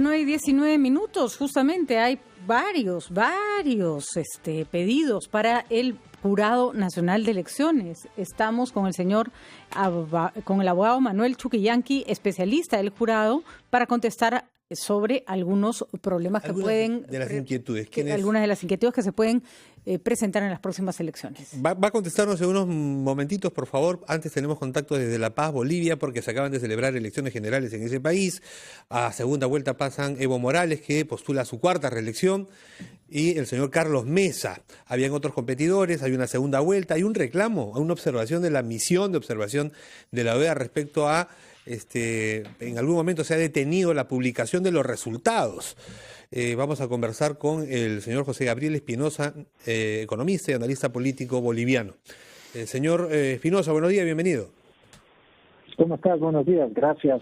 las 9:19. Justamente hay varios pedidos para el Jurado Nacional de Elecciones. Estamos con con el abogado Manuel Chuquillanqui, especialista del jurado, para contestar sobre algunos problemas que pueden... de las inquietudes. Algunas de las inquietudes que se pueden presentar en las próximas elecciones. Va a contestarnos en unos momentitos, por favor. Antes tenemos contacto desde La Paz, Bolivia, porque se acaban de celebrar elecciones generales en ese país. A segunda vuelta pasan Evo Morales, que postula su cuarta reelección, y el señor Carlos Mesa. Habían otros competidores, hay una segunda vuelta, hay un reclamo, una observación de la misión de observación de la OEA respecto a en algún momento se ha detenido la publicación de los resultados. Vamos a conversar con el señor José Gabriel Espinosa, economista y analista político boliviano. Señor Espinosa, buenos días, bienvenido. ¿Cómo estás? Buenos días, gracias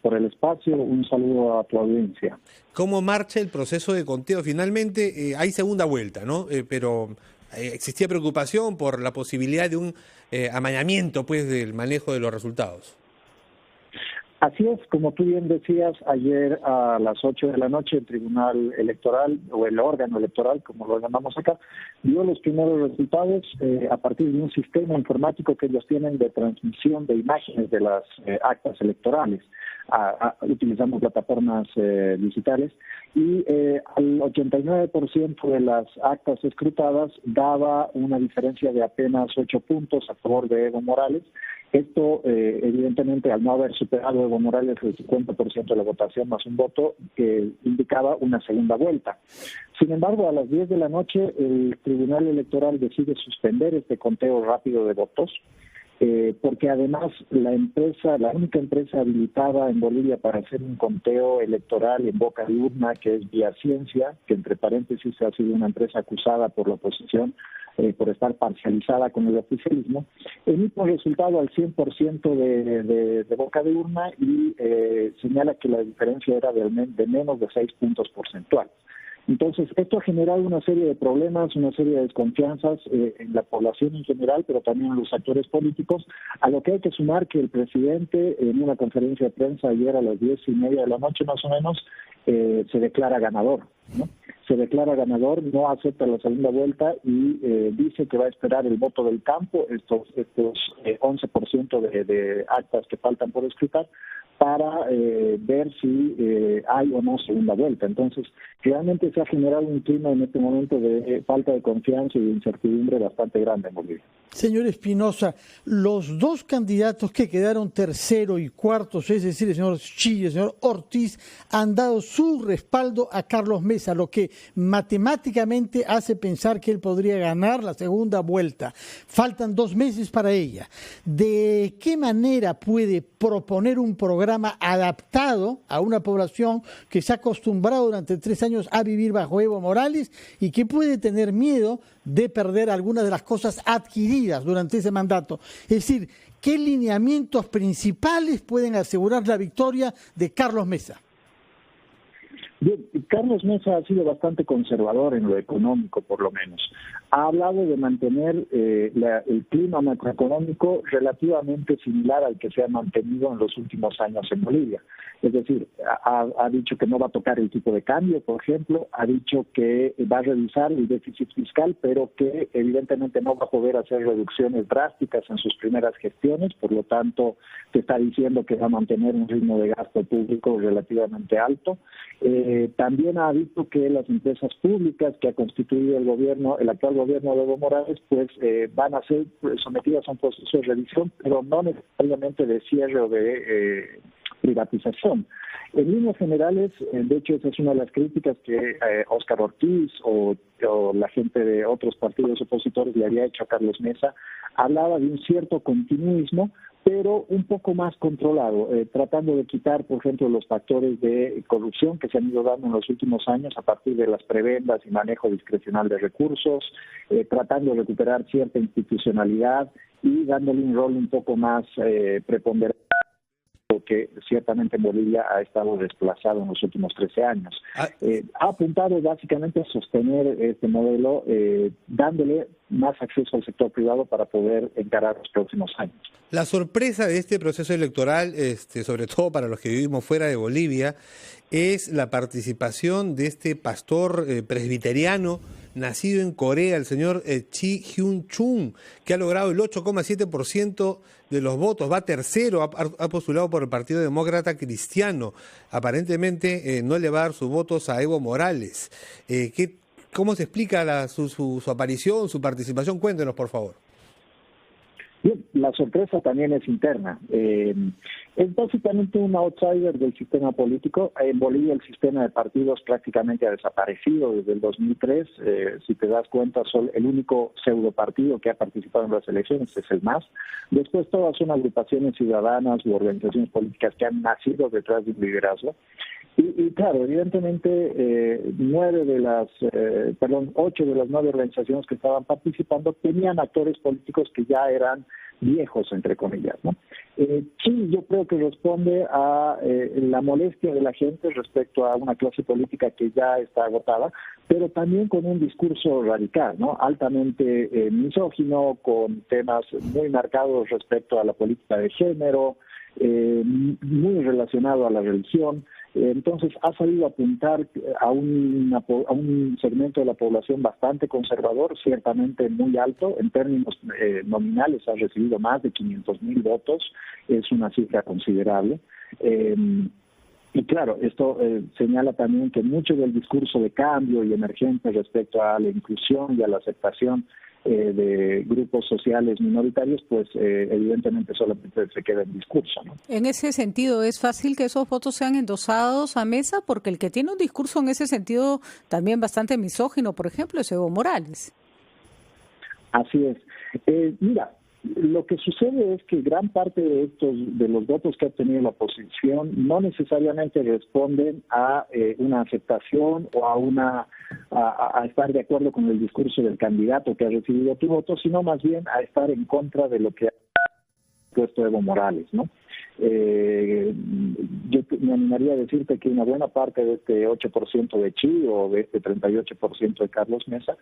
por el espacio, un saludo a tu audiencia. ¿Cómo marcha el proceso de conteo? Finalmente hay segunda vuelta, ¿no? Pero existía preocupación por la posibilidad de un amañamiento, pues, del manejo de los resultados. Así es, como tú bien decías, ayer a las 8 de la noche el Tribunal Electoral, o el órgano electoral, como lo llamamos acá, dio los primeros resultados a partir de un sistema informático que ellos tienen de transmisión de imágenes de las actas electorales. Utilizamos plataformas digitales y al 89% de las actas escrutadas daba una diferencia de apenas 8 puntos a favor de Evo Morales. Esto, evidentemente, al no haber superado Evo Morales el 50% de la votación más un voto, indicaba una segunda vuelta. Sin embargo, a las 10 de la noche, el Tribunal Electoral decide suspender este conteo rápido de votos, porque además la única empresa habilitada en Bolivia para hacer un conteo electoral en boca de urna, que es Vía Ciencia, que entre paréntesis ha sido una empresa acusada por la oposición por estar parcializada con el oficialismo, emite un resultado al 100% de boca de urna y señala que la diferencia era de menos de 6 puntos porcentuales. Entonces, esto ha generado una serie de problemas, una serie de desconfianzas en la población en general, pero también en los actores políticos, a lo que hay que sumar que el presidente, en una conferencia de prensa ayer a las 10:30 de la noche más o menos, se declara ganador, ¿no? Se declara ganador, no acepta la segunda vuelta y dice que va a esperar el voto del campo, estos 11% de actas que faltan por escrutar, para ver si hay o no segunda vuelta. Entonces, realmente se ha generado un clima en este momento de falta de confianza y de incertidumbre bastante grande en Bolivia. Señor Espinosa, los dos candidatos que quedaron tercero y cuartos, es decir, el señor Chile y el señor Ortiz, han dado su respaldo a Carlos Mesa, lo que matemáticamente hace pensar que él podría ganar la segunda vuelta. Faltan 2 meses para ella. ¿De qué manera puede proponer un programa adaptado a una población que se ha acostumbrado durante 3 años a vivir bajo Evo Morales y que puede tener miedo de perder algunas de las cosas adquiridas durante ese mandato? Es decir, ¿qué lineamientos principales pueden asegurar la victoria de Carlos Mesa? Bien, Carlos Mesa ha sido bastante conservador en lo económico, por lo menos. Ha hablado de mantener el clima macroeconómico relativamente similar al que se ha mantenido en los últimos años en Bolivia. Es decir, ha dicho que no va a tocar el tipo de cambio, por ejemplo, ha dicho que va a revisar el déficit fiscal, pero que evidentemente no va a poder hacer reducciones drásticas en sus primeras gestiones, por lo tanto, se está diciendo que va a mantener un ritmo de gasto público relativamente alto. También ha dicho que las empresas públicas que ha constituido el actual gobierno de Evo Morales, pues van a ser sometidas a un proceso de revisión, pero no necesariamente de cierre o de privatización. En líneas generales, de hecho, esa es una de las críticas que Óscar Ortiz o la gente de otros partidos opositores le había hecho a Carlos Mesa. Hablaba de un cierto continuismo, pero un poco más controlado, tratando de quitar, por ejemplo, los factores de corrupción que se han ido dando en los últimos años a partir de las prebendas y manejo discrecional de recursos, tratando de recuperar cierta institucionalidad y dándole un rol un poco más preponderante pero que ciertamente en Bolivia ha estado desplazado en los últimos 13 años. Ha apuntado básicamente a sostener este modelo, dándole más acceso al sector privado para poder encarar los próximos años. La sorpresa de este proceso electoral, sobre todo para los que vivimos fuera de Bolivia, es la participación de este pastor presbiteriano nacido en Corea, el señor Chi Hyun-chung, que ha logrado el 8,7% de los votos, va tercero, ha postulado por el Partido Demócrata Cristiano. Aparentemente no le va a dar sus votos a Evo Morales. ¿Cómo se explica su aparición, su participación? Cuéntenos, por favor. Bien, la sorpresa también es interna. Es básicamente un outsider del sistema político. En Bolivia el sistema de partidos prácticamente ha desaparecido desde el 2003. Si te das cuenta, el único pseudopartido que ha participado en las elecciones es el MAS. Después todas son agrupaciones ciudadanas u organizaciones políticas que han nacido detrás de un liderazgo. Y claro, evidentemente 8 de las 9 organizaciones que estaban participando tenían actores políticos que ya eran viejos, entre comillas, ¿no? Sí, yo creo que responde a la molestia de la gente respecto a una clase política que ya está agotada, pero también con un discurso radical, ¿no? Altamente misógino, con temas muy marcados respecto a la política de género, muy relacionado a la religión. Entonces ha sabido apuntar a un segmento de la población bastante conservador, ciertamente muy alto, en términos nominales ha recibido más de 500,000 votos, es una cifra considerable. Y claro, esto señala también que mucho del discurso de cambio y emergente respecto a la inclusión y a la aceptación de grupos sociales minoritarios, pues evidentemente solamente se queda en discurso, ¿no? En ese sentido, ¿es fácil que esos votos sean endosados a Mesa? Porque el que tiene un discurso en ese sentido también bastante misógino, por ejemplo, es Evo Morales. Así es. Mira, lo que sucede es que gran parte de los votos que ha obtenido la oposición no necesariamente responden a una aceptación o a estar de acuerdo con el discurso del candidato que ha recibido tu voto, sino más bien a estar en contra de lo que ha puesto Evo Morales, ¿no? Yo me animaría a decirte que una buena parte de este 8% de Chi o de este 38% de Carlos Mesa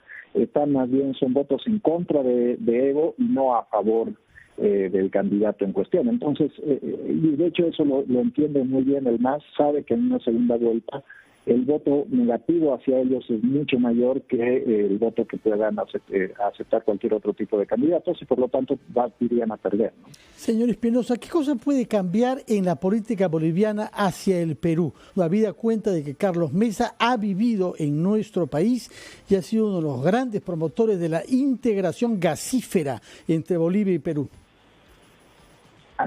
son votos en contra de Evo y no a favor del candidato en cuestión. Entonces, y de hecho eso lo entiende muy bien el MAS, sabe que en una segunda vuelta el voto negativo hacia ellos es mucho mayor que el voto que puedan aceptar cualquier otro tipo de candidatos y por lo tanto irían a perder, ¿no? Señor Espinosa, ¿qué cosa puede cambiar en la política boliviana hacia el Perú? Habida cuenta de que Carlos Mesa ha vivido en nuestro país y ha sido uno de los grandes promotores de la integración gasífera entre Bolivia y Perú.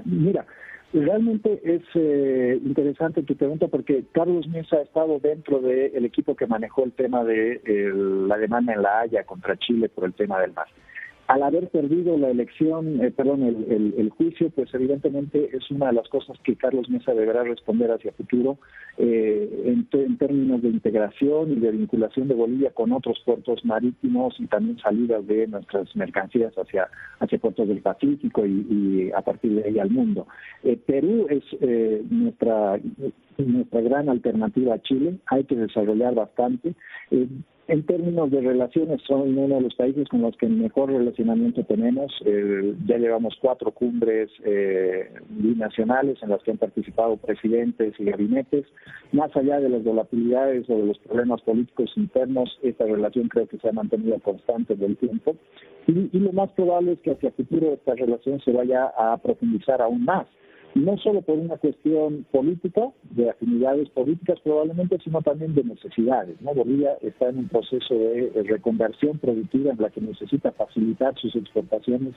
Mira, realmente es interesante tu pregunta porque Carlos Mesa ha estado dentro del equipo que manejó el tema de la demanda en La Haya contra Chile por el tema del mar. Al haber perdido la elección, el juicio, pues evidentemente es una de las cosas que Carlos Mesa deberá responder hacia futuro en términos de integración y de vinculación de Bolivia con otros puertos marítimos y también salidas de nuestras mercancías hacia puertos del Pacífico y a partir de ahí al mundo. Perú es nuestra gran alternativa a Chile, hay que desarrollar bastante. En términos de relaciones, son uno de los países con los que mejor relacionamiento tenemos. Ya llevamos 4 cumbres binacionales en las que han participado presidentes y gabinetes. Más allá de las volatilidades o de los problemas políticos internos, esta relación creo que se ha mantenido constante del tiempo. Y lo más probable es que hacia el futuro esta relación se vaya a profundizar aún más. No solo por una cuestión política, de afinidades políticas probablemente, sino también de necesidades, ¿no? Bolivia está en un proceso de reconversión productiva en la que necesita facilitar sus exportaciones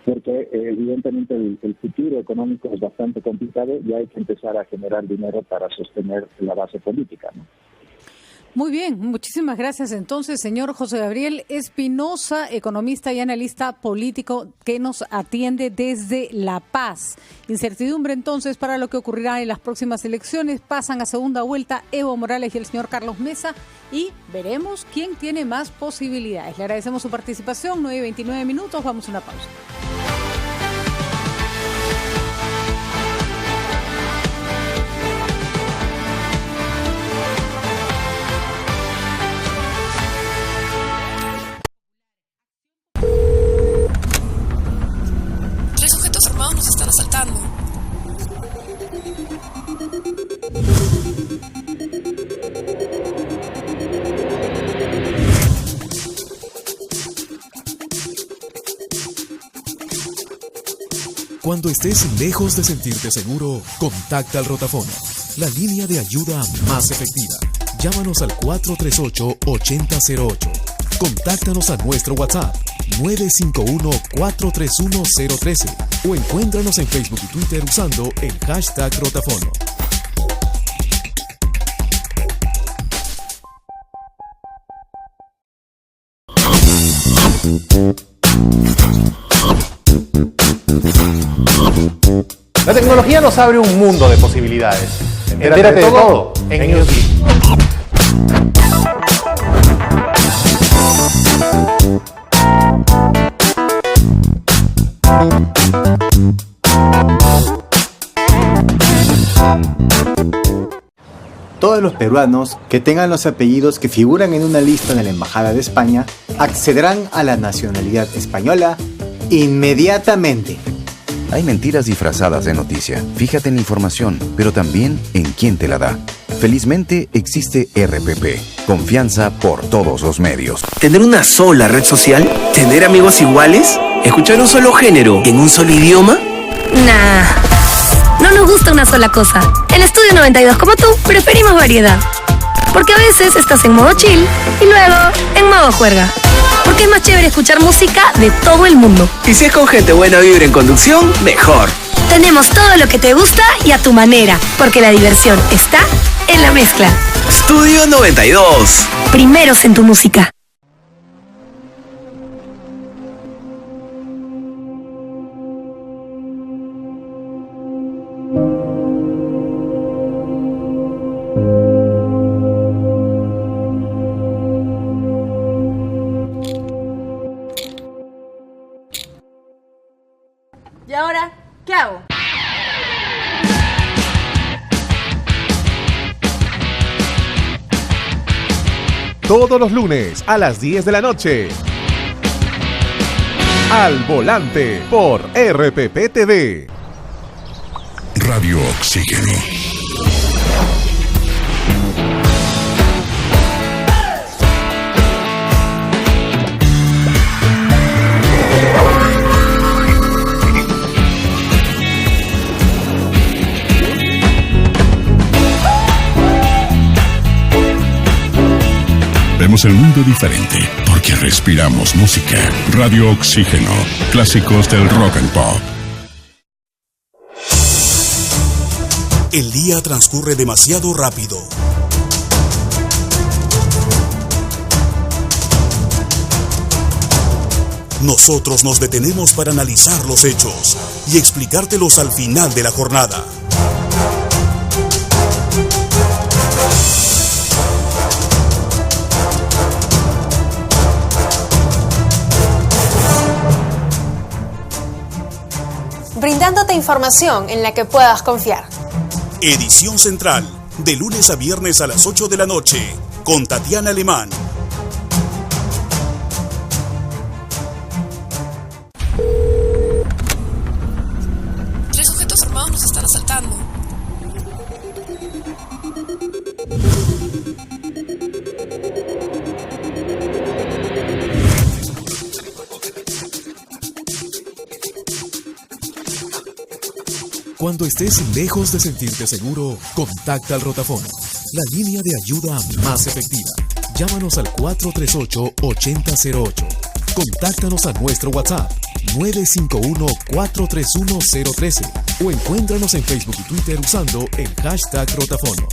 porque evidentemente el futuro económico es bastante complicado y hay que empezar a generar dinero para sostener la base política, ¿no? Muy bien, muchísimas gracias. Entonces, señor José Gabriel Espinosa, economista y analista político que nos atiende desde La Paz. Incertidumbre entonces para lo que ocurrirá en las próximas elecciones. Pasan a segunda vuelta Evo Morales y el señor Carlos Mesa y veremos quién tiene más posibilidades. Le agradecemos su participación, 9:29 minutos, vamos a una pausa. Cuando estés lejos de sentirte seguro, contacta al Rotafono, la línea de ayuda más efectiva. Llámanos al 438-8008. Contáctanos a nuestro WhatsApp 951-431-013 o encuéntranos en Facebook y Twitter usando el hashtag Rotafono. La tecnología nos abre un mundo de posibilidades. Entérate de todo en Newsbeat. Todos los peruanos que tengan los apellidos que figuran en una lista de la Embajada de España accederán a la nacionalidad española inmediatamente. Hay mentiras disfrazadas de noticia. Fíjate en la información, pero también en quién te la da. Felizmente existe RPP. Confianza por todos los medios. ¿Tener una sola red social? ¿Tener amigos iguales? ¿Escuchar un solo género en un solo idioma? Nah, no nos gusta una sola cosa. En Estudio 92, como tú, preferimos variedad. Porque a veces estás en modo chill y luego en modo juerga. Porque es más chévere escuchar música de todo el mundo. Y si es con gente buena vibra en conducción, mejor. Tenemos todo lo que te gusta y a tu manera, porque la diversión está en la mezcla. Estudio 92. Primeros en tu música. ¿Y ahora qué hago? Todos los lunes a las 10 de la noche. Al Volante por RPP TV. Radio Oxígeno. Vemos el mundo diferente porque respiramos música. Radio Oxígeno, clásicos del rock and pop. El día transcurre demasiado rápido. Nosotros nos detenemos para analizar los hechos y explicártelos al final de la jornada. Brindándote información en la que puedas confiar. Edición Central, de lunes a viernes a las 8 de la noche, con Tatiana Alemán. Tres sujetos armados nos están asaltando. Cuando estés lejos de sentirte seguro, contacta al Rotafono, la línea de ayuda más efectiva. Llámanos al 438-8008. Contáctanos a nuestro WhatsApp 951-431-013 o encuéntranos en Facebook y Twitter usando el hashtag Rotafono.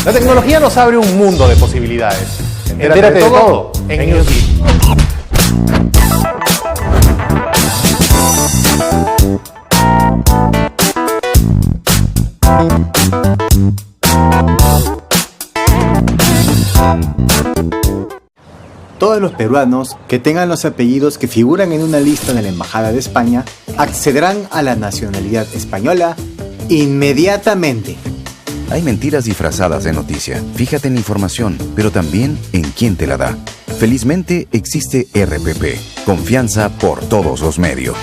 La tecnología nos abre un mundo de posibilidades. Entérate de todo en Newsbeat. Todos los peruanos que tengan los apellidos que figuran en una lista de la Embajada de España accederán a la nacionalidad española inmediatamente. Hay mentiras disfrazadas de noticia. Fíjate en la información, pero también en quién te la da. Felizmente existe RPP. Confianza por todos los medios.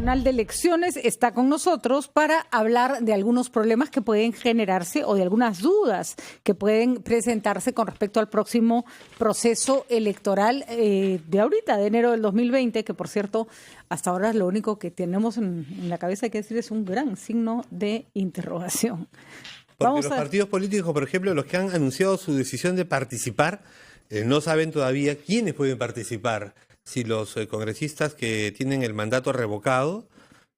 Nacional de Elecciones está con nosotros para hablar de algunos problemas que pueden generarse o de algunas dudas que pueden presentarse con respecto al próximo proceso electoral de ahorita, de enero del 2020, que por cierto, hasta ahora lo único que tenemos en la cabeza, hay que decir, es un gran signo de interrogación. Porque los partidos políticos, por ejemplo, los que han anunciado su decisión de participar, no saben todavía quiénes pueden participar. Si los congresistas que tienen el mandato revocado,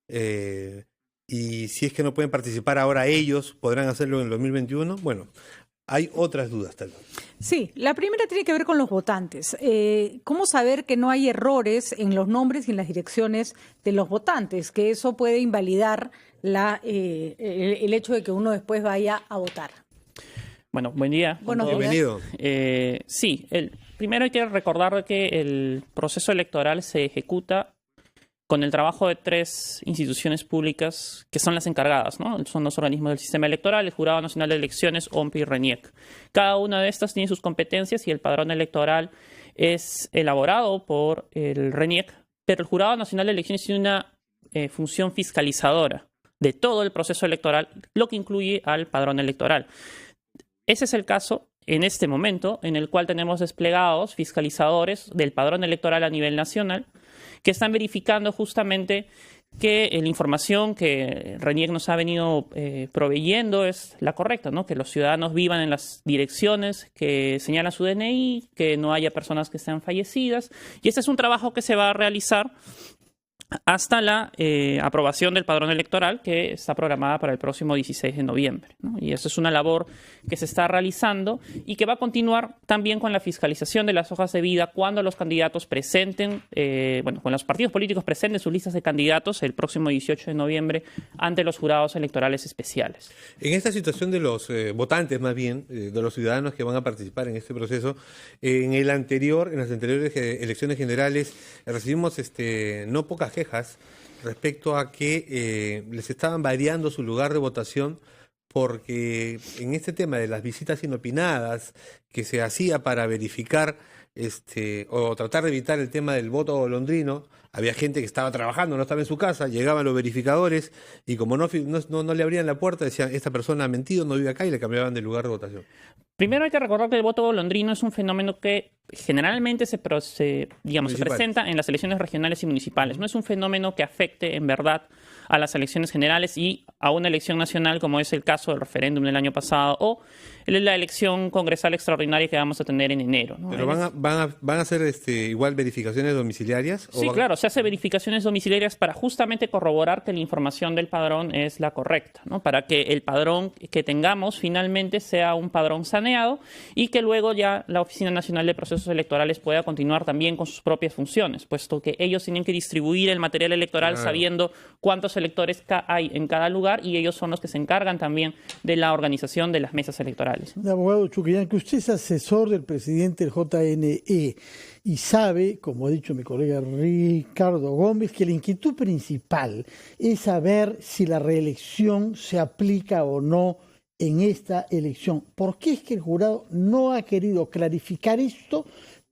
y si es que no pueden participar ahora ellos, ¿podrán hacerlo en el 2021? Bueno, hay otras dudas tal vez. Sí, la primera tiene que ver con los votantes. ¿Cómo saber que no hay errores en los nombres y en las direcciones de los votantes? Que eso puede invalidar el hecho de que uno después vaya a votar. Bueno, buen día. Buenos días. Bienvenido. Sí, primero hay que recordar que el proceso electoral se ejecuta con el trabajo de 3 instituciones públicas que son las encargadas, ¿no? Son los organismos del sistema electoral, el Jurado Nacional de Elecciones, OMPE y RENIEC. Cada una de estas tiene sus competencias y el padrón electoral es elaborado por el RENIEC, pero el Jurado Nacional de Elecciones tiene una función fiscalizadora de todo el proceso electoral, lo que incluye al padrón electoral. Ese es el caso en este momento en el cual tenemos desplegados fiscalizadores del padrón electoral a nivel nacional que están verificando justamente que la información que RENIEC nos ha venido proveyendo es la correcta, ¿no? Que los ciudadanos vivan en las direcciones que señala su DNI, que no haya personas que sean fallecidas. Y este es un trabajo que se va a realizar hasta la aprobación del padrón electoral, que está programada para el próximo 16 de noviembre, ¿no? Y eso es una labor que se está realizando y que va a continuar también con la fiscalización de las hojas de vida cuando los candidatos presenten, cuando los partidos políticos presenten sus listas de candidatos el próximo 18 de noviembre ante los jurados electorales especiales. En esta situación de los votantes, más bien, de los ciudadanos que van a participar en este proceso, en las anteriores elecciones generales recibimos no pocas quejas respecto a que les estaban variando su lugar de votación, porque en este tema de las visitas inopinadas que se hacía para verificar o tratar de evitar el tema del voto golondrino, había gente que estaba trabajando, no estaba en su casa, llegaban los verificadores y como no le abrían la puerta, decían, esta persona ha mentido, no vive acá, y le cambiaban de lugar de votación. Primero hay que recordar que el voto golondrino es un fenómeno que generalmente se presenta en las elecciones regionales y municipales. No es un fenómeno que afecte en verdad a las elecciones generales y a una elección nacional, como es el caso del referéndum del año pasado o la elección congresal extraordinaria que vamos a tener en enero, ¿no? ¿Pero van a hacer igual verificaciones domiciliarias? Sí, claro, se hace verificaciones domiciliarias para justamente corroborar que la información del padrón es la correcta, ¿no? Para que el padrón que tengamos finalmente sea un padrón saneado y que luego ya la Oficina Nacional de Procesos Electorales pueda continuar también con sus propias funciones, puesto que ellos tienen que distribuir el material electoral sabiendo cuántos electores hay en cada lugar y ellos son los que se encargan también de la organización de las mesas electorales. Abogado Chuquillanqui, usted es asesor del presidente del JNE y sabe, como ha dicho mi colega Ricardo Gómez, que la inquietud principal es saber si la reelección se aplica o no en esta elección. ¿Por qué es que el jurado no ha querido clarificar esto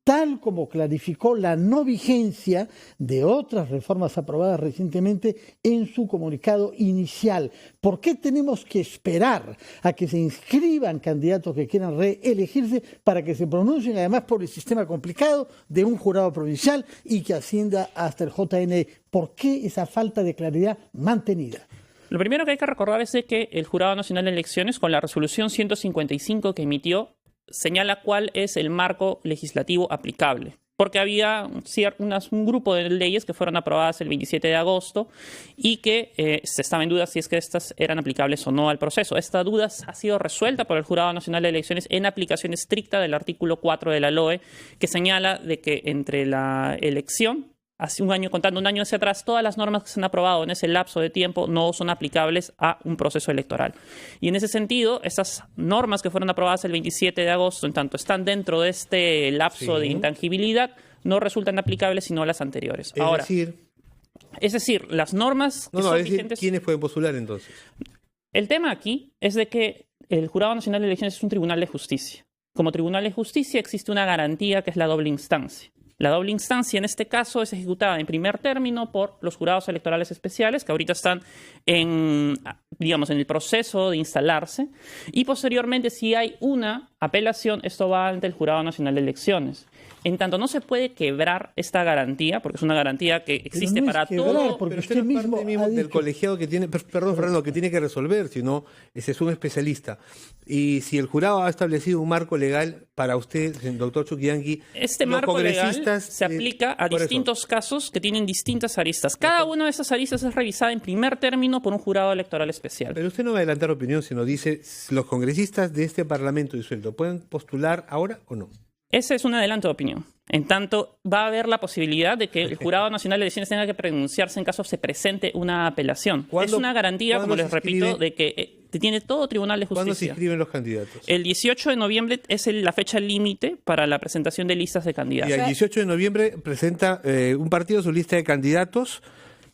tal como clarificó la no vigencia de otras reformas aprobadas recientemente en su comunicado inicial? ¿Por qué tenemos que esperar a que se inscriban candidatos que quieran reelegirse para que se pronuncien, además por el sistema complicado de un jurado provincial y que ascienda hasta el JNE? ¿Por qué esa falta de claridad mantenida? Lo primero que hay que recordar es de que el Jurado Nacional de Elecciones, con la resolución 155 que emitió, señala cuál es el marco legislativo aplicable. Porque había un grupo de leyes que fueron aprobadas el 27 de agosto y que se estaba en duda si es que estas eran aplicables o no al proceso. Esta duda ha sido resuelta por el Jurado Nacional de Elecciones en aplicación estricta del artículo 4 de la LOE, que señala de que entre la elección, hace un año, contando un año hacia atrás, todas las normas que se han aprobado en ese lapso de tiempo no son aplicables a un proceso electoral. Y en ese sentido, esas normas que fueron aprobadas el 27 de agosto, en tanto están dentro de este lapso de intangibilidad, no resultan aplicables sino las anteriores. Es decir, las normas que son vigentes... ¿Quiénes pueden postular entonces? El tema aquí es de que el Jurado Nacional de Elecciones es un tribunal de justicia. Como tribunal de justicia existe una garantía que es la doble instancia. La doble instancia en este caso es ejecutada en primer término por los jurados electorales especiales, que ahorita están en el proceso de instalarse, y posteriormente, si hay una apelación, esto va ante el Jurado Nacional de Elecciones. En tanto, no se puede quebrar esta garantía, porque es una garantía que existe para todo. Pero usted no es parte mismo del colegiado que tiene, perdón, Fernando, que tiene que resolver, sino ese es un especialista. Y si el jurado ha establecido un marco legal para usted, doctor Chuquillanqui, este marco legal se aplica a distintos casos que tienen distintas aristas. Cada una de esas aristas es revisada en primer término por un jurado electoral especial. Pero usted no va a adelantar opinión, sino dice, ¿los congresistas de este Parlamento disuelto pueden postular ahora o no? Ese es un adelanto de opinión. En tanto, va a haber la posibilidad de que el Jurado Nacional de Elecciones tenga que pronunciarse en caso se presente una apelación. Es una garantía, como les repito, de que tiene todo Tribunal de Justicia. ¿Cuándo se inscriben los candidatos? El 18 de noviembre es la fecha límite para la presentación de listas de candidatos. Y el 18 de noviembre presenta un partido su lista de candidatos.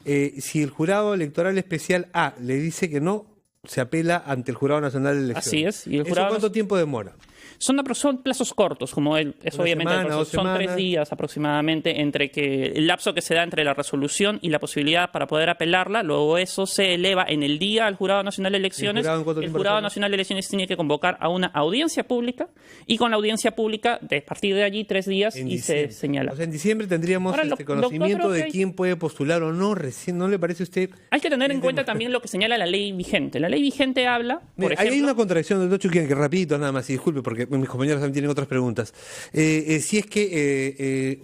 Si el Jurado Electoral Especial A le dice que no, se apela ante el Jurado Nacional de Elecciones. Así es. Y el ¿Eso cuánto tiempo demora? Son plazos cortos, como es obviamente semana, el proceso. Son 3 días aproximadamente entre el lapso que se da entre la resolución y la posibilidad para poder apelarla. Luego eso se eleva en el día al Jurado Nacional de Elecciones. El Jurado Nacional de Elecciones tiene que convocar a una audiencia pública, y con la audiencia pública, a partir de allí 3 días se señala. O sea, en diciembre tendríamos conocimiento de quién puede postular o no. Recién, ¿no le parece a usted? Hay que tener en cuenta también lo que señala la ley vigente. La ley vigente habla, por ejemplo... Hay una contradicción, doctor Chuquillanqui, que rapidito nada más, y disculpe, porque mis compañeros también tienen otras preguntas. Si es que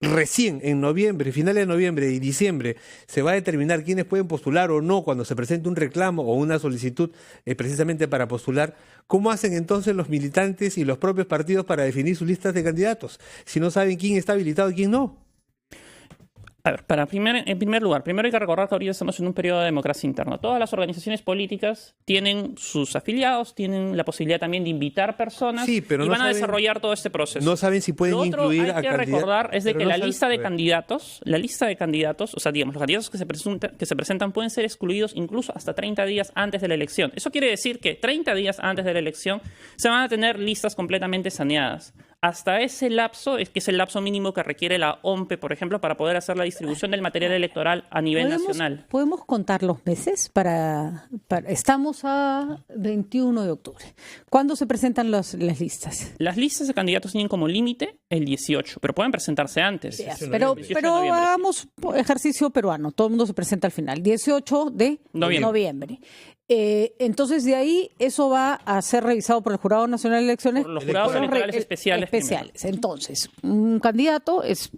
recién en noviembre, finales de noviembre y diciembre, se va a determinar quiénes pueden postular o no cuando se presente un reclamo o una solicitud precisamente para postular, ¿cómo hacen entonces los militantes y los propios partidos para definir sus listas de candidatos si no saben quién está habilitado y quién no? A ver, en primer lugar, primero hay que recordar que ahorita estamos en un periodo de democracia interna. Todas las organizaciones políticas tienen sus afiliados, tienen la posibilidad también de invitar personas, pero y van a desarrollar todo este proceso. No saben si pueden incluir a candidatos. Lo otro hay que recordar es de que la lista de candidatos, o sea, digamos, los candidatos que se presentan pueden ser excluidos incluso hasta 30 días antes de la elección. Eso quiere decir que 30 días antes de la elección se van a tener listas completamente saneadas. Hasta ese lapso, que es el lapso mínimo que requiere la OMPE, por ejemplo, para poder hacer la distribución del material electoral a nivel nacional. ¿Podemos contar los meses? Estamos a 21 de octubre. ¿Cuándo se presentan las listas? Las listas de candidatos tienen como límite el 18, pero pueden presentarse antes. Pero hagamos ejercicio peruano. Todo el mundo se presenta al final. 18 de noviembre. Entonces, de ahí, eso va a ser revisado por el Jurado Nacional de Elecciones. Por los jurados electorales especiales. Entonces, un candidato es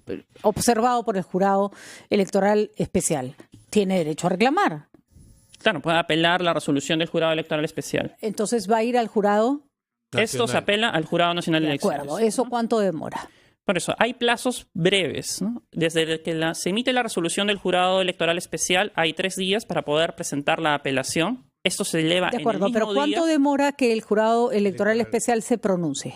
observado por el Jurado Electoral Especial. Tiene derecho a reclamar. Claro, puede apelar la resolución del Jurado Electoral Especial. Entonces, va a ir al Jurado Nacional. Esto se apela al Jurado Nacional de Elecciones. De acuerdo. ¿Eso cuánto demora? Por eso, hay plazos breves, ¿no? Desde que se emite la resolución del Jurado Electoral Especial, hay 3 días para poder presentar la apelación. Esto se eleva en el mismo día. De acuerdo, pero ¿cuánto demora que el Jurado Electoral Especial se pronuncie?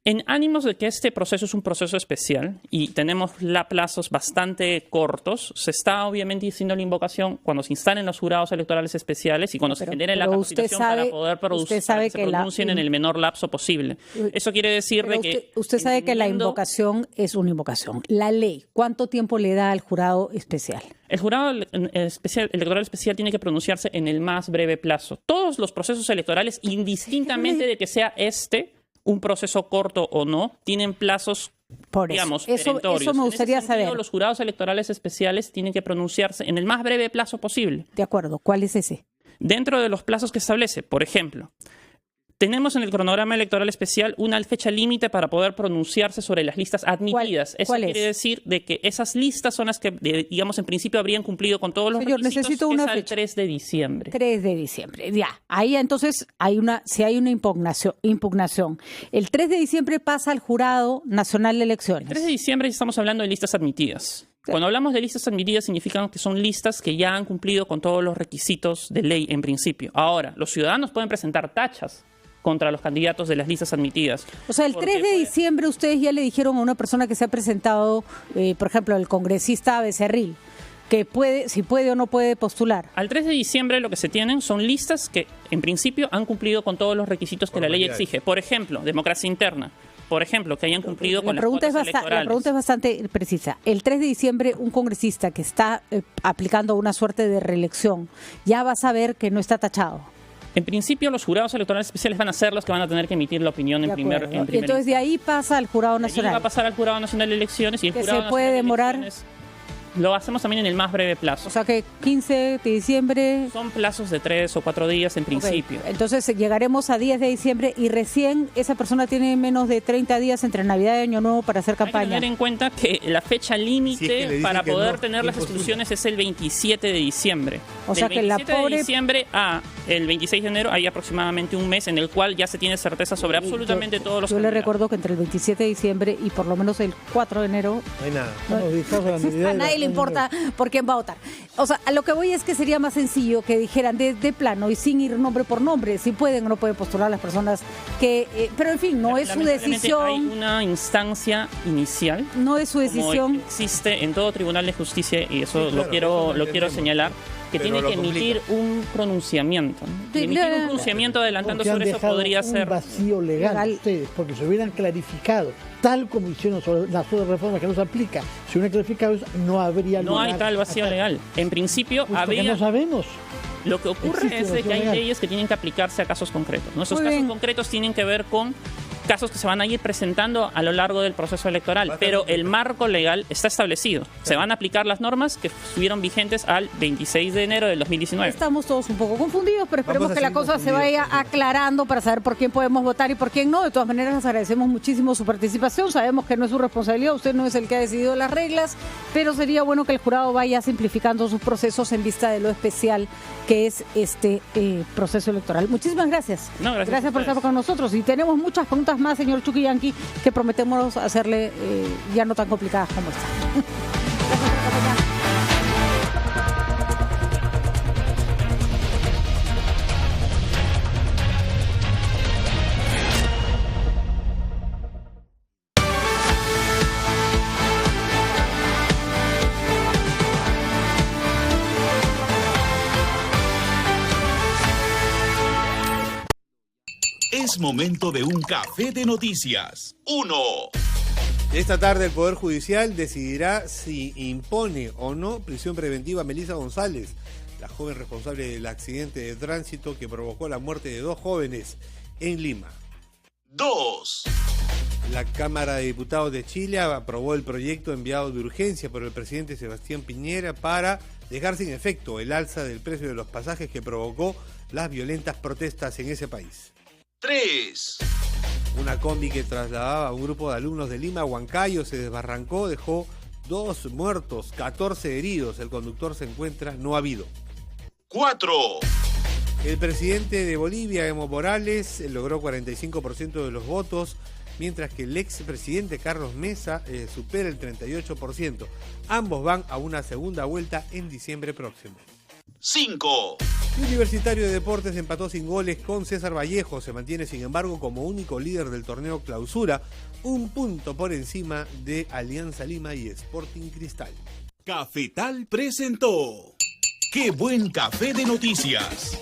En ánimos de que este proceso es un proceso especial y tenemos plazos bastante cortos, se está obviamente haciendo la invocación cuando se instalen los jurados electorales especiales y cuando se genere la capacitación para poder producir, para que se pronuncien en el menor lapso posible. Eso quiere decir que... Usted sabe que la invocación es una invocación. La ley, ¿cuánto tiempo le da al jurado especial? El jurado electoral especial tiene que pronunciarse en el más breve plazo. Todos los procesos electorales, indistintamente de que sea un proceso corto o no, tienen plazos, digamos, perentorios. Eso me gustaría saber. Los jurados electorales especiales tienen que pronunciarse en el más breve plazo posible. De acuerdo. ¿Cuál es ese? Dentro de los plazos que establece, por ejemplo, tenemos en el cronograma electoral especial una fecha límite para poder pronunciarse sobre las listas admitidas. Eso quiere decir de que esas listas son las que, digamos, en principio habrían cumplido con todos los requisitos. Necesito una fecha. 3 de diciembre. 3 de diciembre, ya. Ahí entonces si hay una impugnación. El 3 de diciembre pasa al Jurado Nacional de Elecciones. El 3 de diciembre estamos hablando de listas admitidas. Cuando hablamos de listas admitidas significan que son listas que ya han cumplido con todos los requisitos de ley en principio. Ahora, los ciudadanos pueden presentar tachas contra los candidatos de las listas admitidas. O sea, el 3 de diciembre ustedes ya le dijeron a una persona que se ha presentado, por ejemplo, el congresista Becerril, que si puede o no puede postular. Al 3 de diciembre lo que se tienen son listas que en principio han cumplido con todos los requisitos que la ley exige. Por ejemplo, democracia interna. por ejemplo, que hayan cumplido con las cuotas electorales. La pregunta es bastante precisa. El 3 de diciembre, un congresista que está aplicando una suerte de reelección ya va a saber que no está tachado. En principio, los jurados electorales especiales van a ser los que van a tener que emitir la opinión en primer Entonces, de ahí pasa al Jurado Nacional. Va a pasar al Jurado Nacional de Elecciones y el Jurado se puede demorar. Lo hacemos también en el más breve plazo. O sea que 15 de diciembre... Son plazos de 3 o 4 días en principio. Entonces llegaremos a 10 de diciembre y recién esa persona tiene menos de 30 días entre Navidad y Año Nuevo para hacer campaña. Hay que tener en cuenta que la fecha límite para poder tener las exclusiones es el 27 de diciembre. O sea que la pobre... de diciembre a el 26 de enero hay aproximadamente un mes en el cual ya se tiene certeza sobre absolutamente todos los candidatos. Le recuerdo que entre el 27 de diciembre y por lo menos el 4 de enero... No hay nada. A nadie le importa por quién va a votar. O sea, a lo que voy es que sería más sencillo que dijeran de plano y sin ir nombre por nombre, si pueden o no pueden postular las personas que... pero en fin, no es su decisión. Hay una instancia inicial. No es su decisión. Como existe en todo tribunal de justicia y eso lo quiero señalar. Que tiene que emitir un pronunciamiento. ¿No? Emitir un pronunciamiento adelantando sobre eso podría ser un vacío legal ustedes, porque se hubieran clarificado, tal como hicieron sobre la reforma que no se aplica. Si hubieran clarificado eso, no habría lugar. No hay tal vacío legal. En principio había... no sabemos. Lo que ocurre es que hay leyes que tienen que aplicarse a casos concretos. Nuestros casos concretos tienen que ver con casos que se van a ir presentando a lo largo del proceso electoral, pero el marco legal está establecido. Se van a aplicar las normas que estuvieron vigentes al 26 de enero del 2019. Estamos todos un poco confundidos, pero esperemos que la cosa se vaya aclarando para saber por quién podemos votar y por quién no. De todas maneras, les agradecemos muchísimo su participación. Sabemos que no es su responsabilidad, usted no es el que ha decidido las reglas, pero sería bueno que el jurado vaya simplificando sus procesos en vista de lo especial que es este proceso electoral. Muchísimas gracias. Gracias por estar con nosotros. Y tenemos muchas preguntas más, señor Chuquillanqui, que prometemos hacerle ya no tan complicadas como esta. Es momento de un café de noticias. 1. Esta tarde el Poder Judicial decidirá si impone o no prisión preventiva a Melissa González, la joven responsable del accidente de tránsito que provocó la muerte de 2 jóvenes en Lima. 2. La Cámara de Diputados de Chile aprobó el proyecto enviado de urgencia por el presidente Sebastián Piñera para dejar sin efecto el alza del precio de los pasajes que provocó las violentas protestas en ese país. 3. Una combi que trasladaba a un grupo de alumnos de Lima a Huancayo se desbarrancó, dejó 2 muertos, 14 heridos. El conductor se encuentra no habido. 4. El presidente de Bolivia, Evo Morales, logró 45% de los votos, mientras que el expresidente Carlos Mesa supera el 38%. Ambos van a una segunda vuelta en diciembre próximo. 5. Universitario de Deportes empató sin goles con César Vallejo. Se mantiene, sin embargo, como único líder del torneo Clausura, un punto por encima de Alianza Lima y Sporting Cristal. Cafetal presentó ¡Qué buen café de noticias!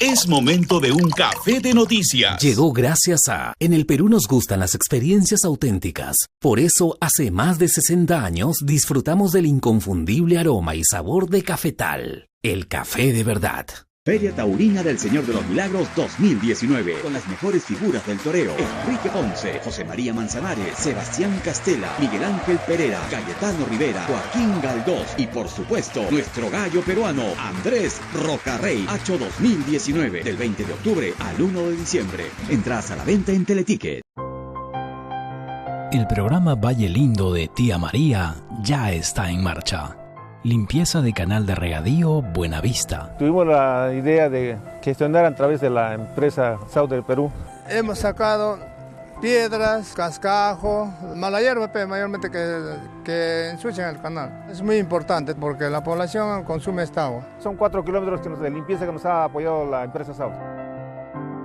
Es momento de un café de noticias. Llegó gracias a... En el Perú nos gustan las experiencias auténticas. Por eso, hace más de 60 años, disfrutamos del inconfundible aroma y sabor de Cafetal. El café de verdad. Feria Taurina del Señor de los Milagros 2019, con las mejores figuras del toreo: Enrique Ponce, José María Manzanares, Sebastián Castela, Miguel Ángel Pereira, Cayetano Rivera, Joaquín Galdós y por supuesto nuestro gallo peruano Andrés Rocarrey. Hacho 2019, del 20 de octubre al 1 de diciembre. Entradas a la venta en Teleticket. El programa Valle Lindo de Tía María ya está en marcha. Limpieza de canal de regadío Buenavista. Tuvimos la idea de gestionar a través de la empresa South del Perú. Hemos sacado piedras, cascajo, mala hierba mayormente que ensucian el canal. Es muy importante porque la población consume esta agua. Son 4 kilómetros de limpieza que nos ha apoyado la empresa South.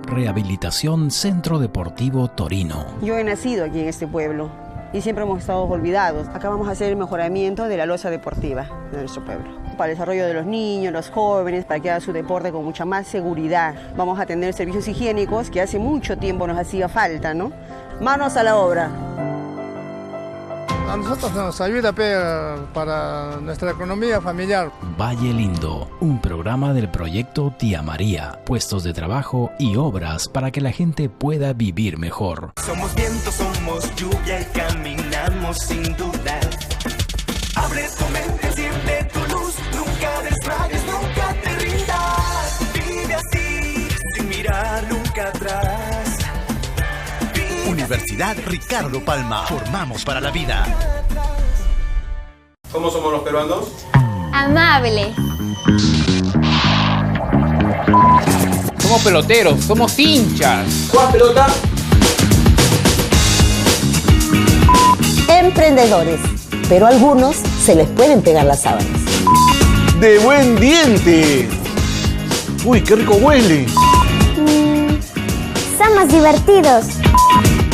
Rehabilitación Centro Deportivo Torino. Yo he nacido aquí en este pueblo y siempre hemos estado olvidados. Acá vamos a hacer el mejoramiento de la losa deportiva de nuestro pueblo. Para el desarrollo de los niños, los jóvenes, para que hagan su deporte con mucha más seguridad. Vamos a tener servicios higiénicos que hace mucho tiempo nos hacía falta, ¿no? Manos a la obra. A nosotros nos ayuda para nuestra economía familiar. Valle Lindo, un programa del proyecto Tía María, puestos de trabajo y obras para que la gente pueda vivir mejor. Somos viento, somos lluvia y caminamos sin dudar. Abre tu mente, enciende tu luz, nunca desmayes, nunca te rindas. Vive así, sin mirar nunca atrás. Universidad Ricardo Palma. Formamos para la vida. ¿Cómo somos los peruanos? Amable. Somos peloteros, somos hinchas. ¿Juegas pelota? Emprendedores, pero a algunos se les pueden pegar las sábanas. ¡De buen diente! ¡Uy, qué rico huele! Somos divertidos.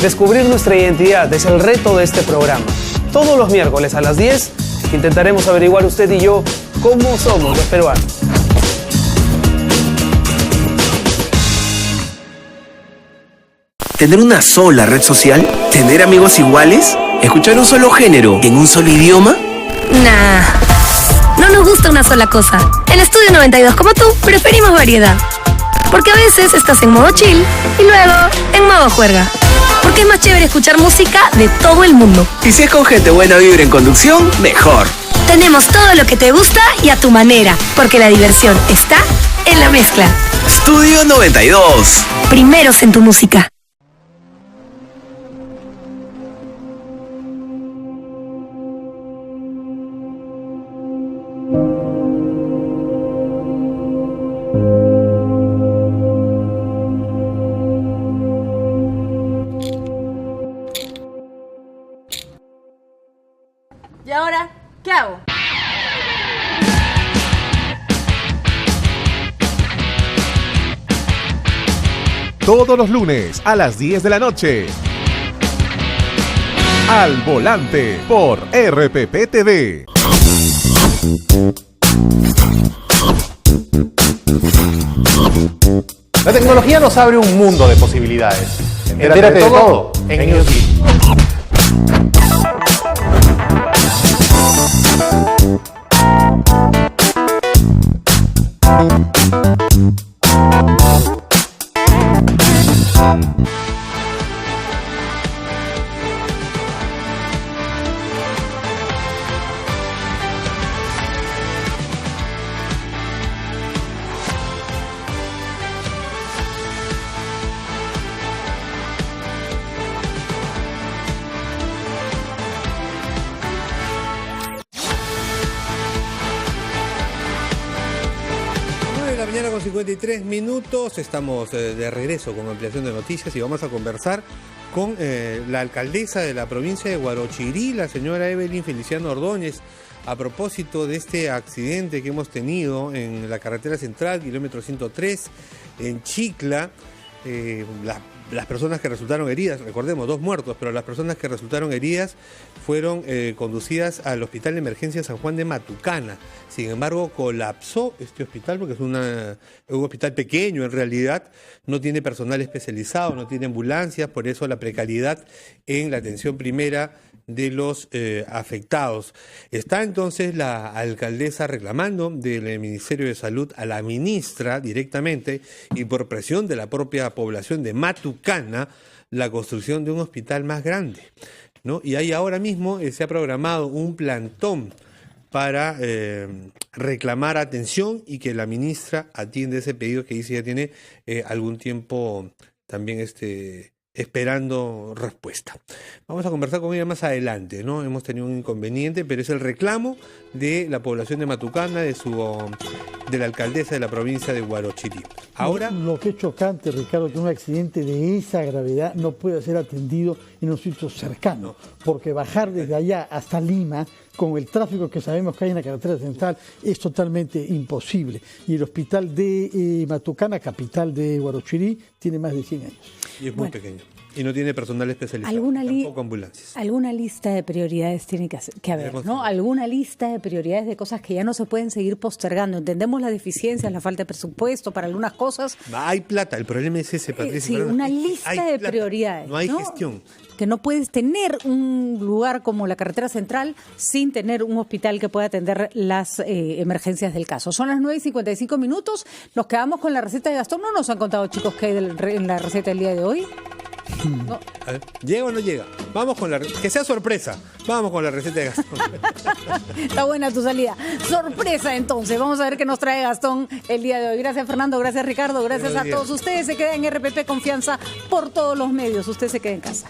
Descubrir nuestra identidad es el reto de este programa. Todos los miércoles a las 10 intentaremos averiguar usted y yo cómo somos los peruanos. ¿Tener una sola red social? ¿Tener amigos iguales? ¿Escuchar un solo género en un solo idioma? Nah, no nos gusta una sola cosa. En Estudio 92, como tú, preferimos variedad. Porque a veces estás en modo chill y luego en modo juerga. Porque es más chévere escuchar música de todo el mundo. Y si es con gente buena vibra en conducción, mejor. Tenemos todo lo que te gusta y a tu manera, porque la diversión está en la mezcla. Estudio 92. Primeros en tu música. ¿Y ahora qué hago? Todos los lunes a las 10 de la noche. Al Volante por RPP TV. La tecnología nos abre un mundo de posibilidades. Entérate de todo en Newsbeat. Mañana con 53 minutos, estamos de regreso con ampliación de noticias y vamos a conversar con la alcaldesa de la provincia de Guarochirí, la señora Evelyn Feliciano Ordóñez, a propósito de este accidente que hemos tenido en la carretera central, kilómetro 103, en Chicla. Las personas que resultaron heridas, recordemos, 2 muertos, pero las personas que resultaron heridas fueron conducidas al Hospital de Emergencia San Juan de Matucana. Sin embargo, colapsó este hospital porque es un hospital pequeño en realidad, no tiene personal especializado, no tiene ambulancias, por eso la precariedad en la atención primera de los afectados. Está entonces la alcaldesa reclamando del Ministerio de Salud a la ministra directamente y por presión de la propia población de Matucana la construcción de un hospital más grande, ¿no? Y ahí ahora mismo se ha programado un plantón para reclamar atención y que la ministra atienda ese pedido que dice ya tiene algún tiempo también esperando respuesta. Vamos a conversar con ella más adelante, ¿no? Hemos tenido un inconveniente, pero es el reclamo de la población de Matucana, de la alcaldesa de la provincia de Guarochirí. Ahora, lo que es chocante, Ricardo, que un accidente de esa gravedad no puede ser atendido en un sitio cercano, porque bajar desde allá hasta Lima, con el tráfico que sabemos que hay en la carretera central, es totalmente imposible. Y el hospital de Matucana, capital de Guarochirí, tiene más de 100 años. Y es muy pequeño. Y no tiene personal especializado. Tampoco ambulancias. Alguna lista de prioridades tiene que haber, ¿no? Alguna lista de prioridades de cosas que ya no se pueden seguir postergando. Entendemos las deficiencias, la falta de presupuesto para algunas cosas. Hay plata, el problema es ese, Patricia. Sí, una lista de prioridades. No hay gestión. Que no puedes tener un lugar como la carretera central sin tener un hospital que pueda atender las emergencias del caso. Son las 9:55. Nos quedamos con la receta de Gastón. No nos han contado, chicos, qué hay en la receta del día de hoy. No. A ver, ¿llega o no llega? Vamos con que sea sorpresa. Vamos con la receta de Gastón. Está buena tu salida. Sorpresa, entonces. Vamos a ver qué nos trae Gastón el día de hoy. Gracias, Fernando. Gracias, Ricardo. Gracias a todos ustedes. Se queda en RPP Confianza por todos los medios. Usted se queda en casa.